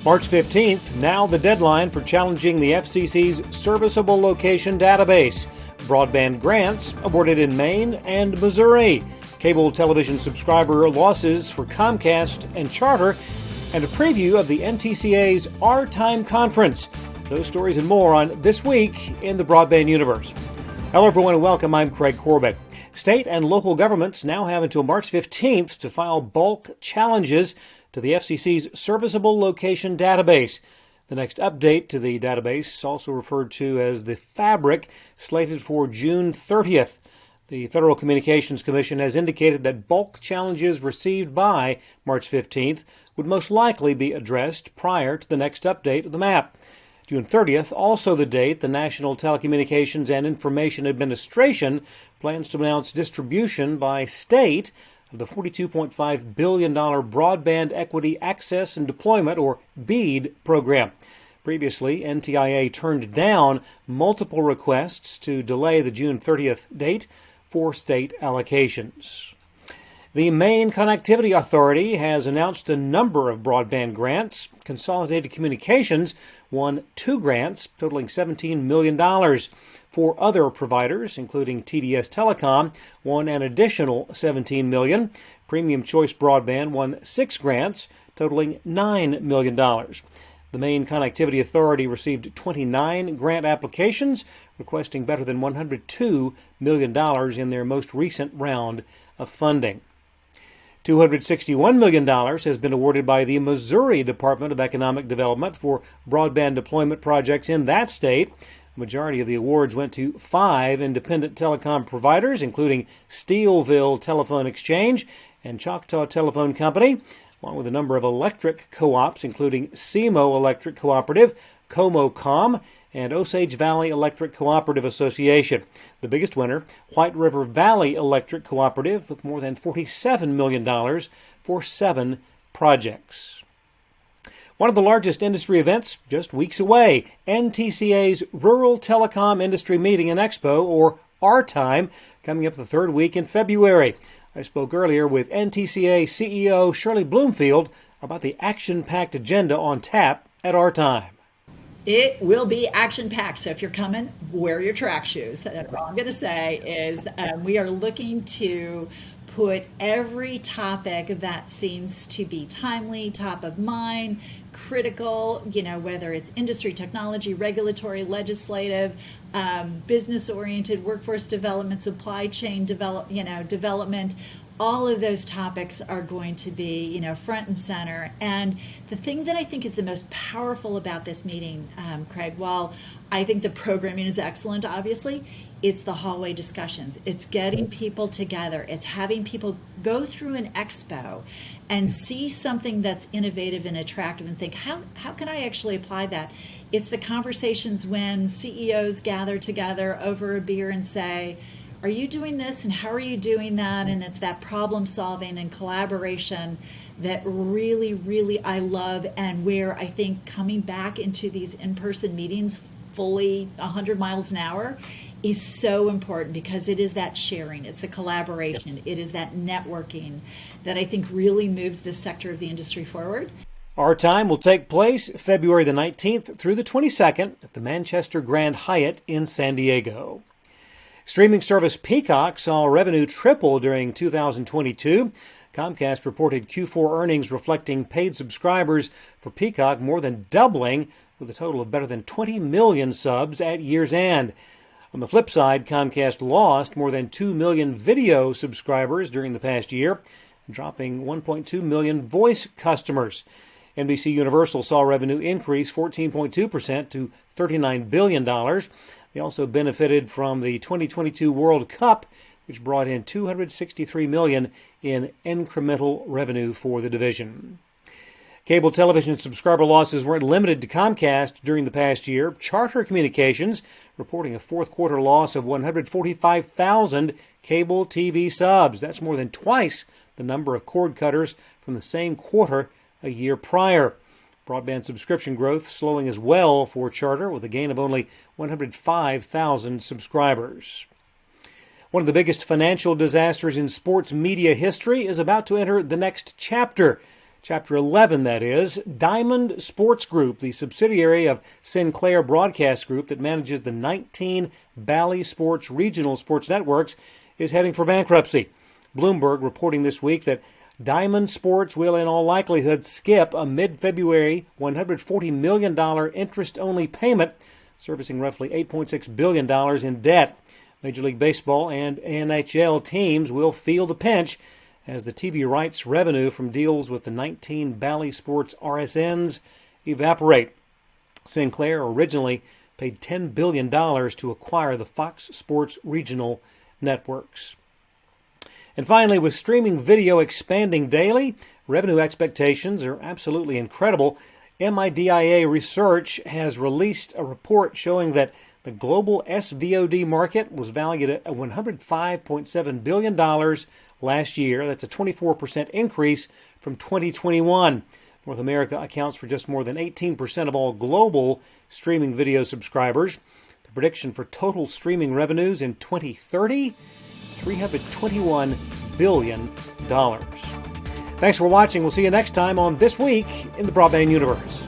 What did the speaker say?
March 15th, now the deadline for challenging the FCC's serviceable location database. Broadband grants awarded in Maine and Missouri. Cable television subscriber losses for Comcast and Charter, and a preview of the NTCA's Our Time Conference. Those stories and more on This Week in the Broadband Universe. Hello everyone and welcome. I'm Craig Corbett. State and local governments now have until March 15th to file bulk challenges to the FCC's Serviceable Location Database. The next update to the database, also referred to as the Fabric, slated for June 30th. The Federal Communications Commission has indicated that bulk challenges received by March 15th would most likely be addressed prior to the next update of the map. June 30th, also the date the National Telecommunications and Information Administration plans to announce distribution by state of the $42.5 billion Broadband Equity Access and Deployment, or BEAD, program. Previously, NTIA turned down multiple requests to delay the June 30th date for state allocations. The Maine Connectivity Authority has announced a number of broadband grants. Consolidated Communications won 2 grants totaling $17 million. 4 other providers, including TDS Telecom, won an additional $17 million. Premium Choice Broadband won 6 grants totaling $9 million. The Maine Connectivity Authority received 29 grant applications, requesting better than $102 million in their most recent round of funding. $261 million has been awarded by the Missouri Department of Economic Development for broadband deployment projects in that state. The majority of the awards went to 5 independent telecom providers, including Steelville Telephone Exchange and Choctaw Telephone Company, along with a number of electric co-ops, including SEMO Electric Cooperative, ComoCom, and Osage Valley Electric Cooperative Association. The biggest winner, White River Valley Electric Cooperative, with more than $47 million for 7 projects. One of the largest industry events just weeks away, NTCA's Rural Telecom Industry Meeting and Expo, or Our Time, coming up the 3rd week in February. I spoke earlier with NTCA CEO Shirley Bloomfield about the action-packed agenda on tap at Our Time. It will be action-packed, so if you're coming, wear your track shoes. All I'm going to say is we are looking to put every topic that seems to be timely, top of mind, critical, whether it's industry, technology, regulatory, legislative, business-oriented, workforce development, supply chain development. All of those topics are going to be, front and center. And the thing that I think is the most powerful about this meeting, Craig, while I think the programming is excellent, obviously, it's the hallway discussions. It's getting people together. It's having people go through an expo and see something that's innovative and attractive and think, how can I actually apply that? It's the conversations when CEOs gather together over a beer and say, are you doing this and how are you doing that? And it's that problem solving and collaboration that really, really I love, and where I think coming back into these in-person meetings fully 100 miles an hour is so important, because it is that sharing, it's the collaboration, it is that networking that I think really moves this sector of the industry forward. Our Time will take place February the 19th through the 22nd at the Manchester Grand Hyatt in San Diego. Streaming service Peacock saw revenue triple during 2022. Comcast reported Q4 earnings reflecting paid subscribers for Peacock more than doubling, with a total of better than 20 million subs at year's end. On the flip side, Comcast lost more than 2 million video subscribers during the past year, dropping 1.2 million voice customers. NBC Universal saw revenue increase 14.2% to $39 billion. They also benefited from the 2022 World Cup, which brought in $263 million in incremental revenue for the division. Cable television subscriber losses weren't limited to Comcast during the past year. Charter Communications reporting a fourth quarter loss of 145,000 cable TV subs. That's more than twice the number of cord cutters from the same quarter a year prior. Broadband subscription growth slowing as well for Charter, with a gain of only 105,000 subscribers. One of the biggest financial disasters in sports media history is about to enter the next chapter. Chapter 11, that is. Diamond Sports Group, the subsidiary of Sinclair Broadcast Group that manages the 19 Bally Sports regional sports networks, is heading for bankruptcy. Bloomberg reporting this week that Diamond Sports will in all likelihood skip a mid-February $140 million interest-only payment, servicing roughly $8.6 billion in debt. Major League Baseball and NHL teams will feel the pinch as the TV rights revenue from deals with the 19 Bally Sports RSNs evaporate. Sinclair originally paid $10 billion to acquire the Fox Sports regional networks. And finally, with streaming video expanding daily, revenue expectations are absolutely incredible. MIDIA Research has released a report showing that the global SVOD market was valued at $105.7 billion last year. That's a 24% increase from 2021. North America accounts for just more than 18% of all global streaming video subscribers. The prediction for total streaming revenues in 2030, $321 billion. Thanks for watching. We'll see you next time on This Week in the Broadband Universe.